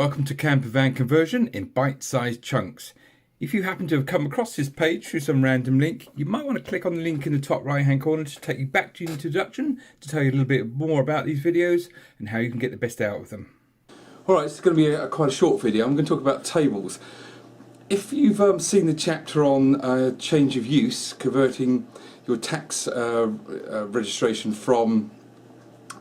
Welcome to Camper Van Conversion in bite-sized chunks. If you happen to have come across this page through some random link, you might want to click on the link in the top right hand corner to take you back to the introduction to tell you a little bit more about these videos and how you can get the best out of them. Alright, this is going to be quite a short video. I'm going to talk about tables. If you've seen the chapter on change of use, converting your tax registration from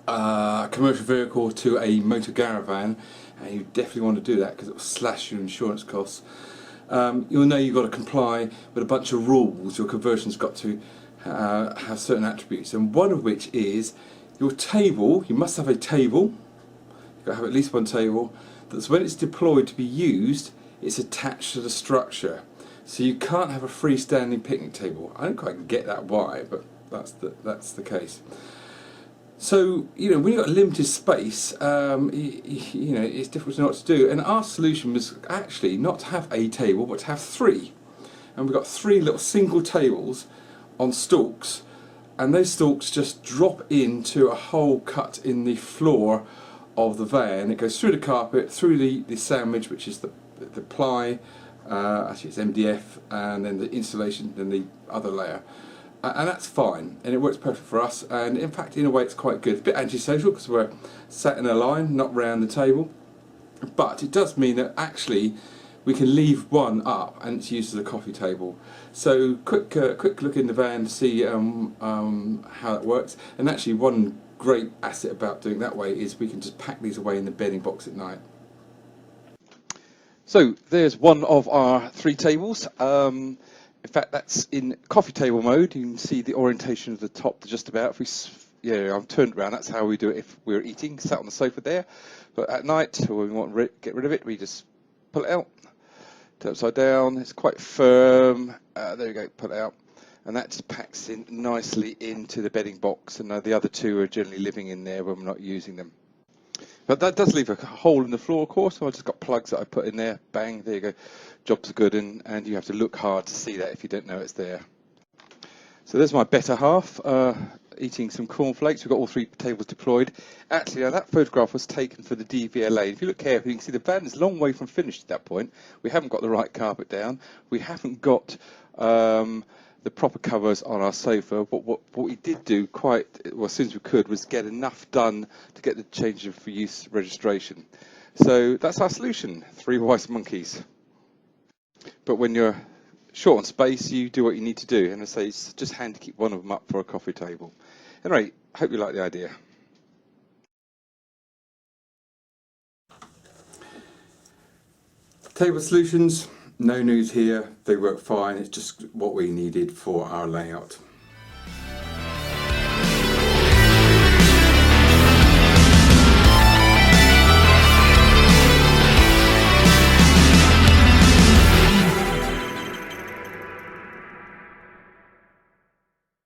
a commercial vehicle to a motor caravan, and you definitely want to do that because it will slash your insurance costs. You'll know you've got to comply with a bunch of rules. Your conversion's got to have certain attributes, and one of which is your table. You must have a table. You've got to have at least one table that's, when it's deployed to be used, it's attached to the structure. So you can't have a freestanding picnic table. I don't quite get that why, but that's the case. So, you know, when you've got limited space, you know, it's difficult to know what to do. And our solution was actually not to have a table, but to have three. And we've got three little single tables on stalks. And those stalks just drop into a hole cut in the floor of the van. It goes through the carpet, through the sandwich, which is the ply, actually it's MDF, and then the insulation, then the other layer. And that's fine, and it works perfect for us, and in fact in a way it's quite good. It's a bit antisocial because we're sat in a line, not round the table, but it does mean that actually we can leave one up and it's used as a coffee table. So quick look in the van to see how that works. And actually one great asset about doing that way is we can just pack these away in the bedding box at night. So there's one of our three tables. In fact, that's in coffee table mode. You can see the orientation of the top just about. If we, I'm turned around. That's how we do it if we're eating, sat on the sofa there. But at night, when we want to get rid of it, we just pull it out, turn it upside down. It's quite firm. There we go, pull it out. And that just packs in nicely into the bedding box. And the other two are generally living in there when we're not using them. But that does leave a hole in the floor, of course, so I've just got plugs that I put in there. Bang, there you go. Job's good, and you have to look hard to see that if you don't know it's there. So there's my better half, eating some cornflakes. We've got all three tables deployed. Actually, now that photograph was taken for the DVLA. If you look carefully, you can see the van is a long way from finished at that point. We haven't got the right carpet down. We haven't got the proper covers on our sofa. What we did do quite well as soon as we could was get enough done to get the change of use registration. So that's our solution, three wise monkeys. But when you're short on space, you do what you need to do. And I say it's just handy to keep one of them up for a coffee table. Anyway, hope you like the idea. Table solutions. No news here, they work fine, it's just what we needed for our layout.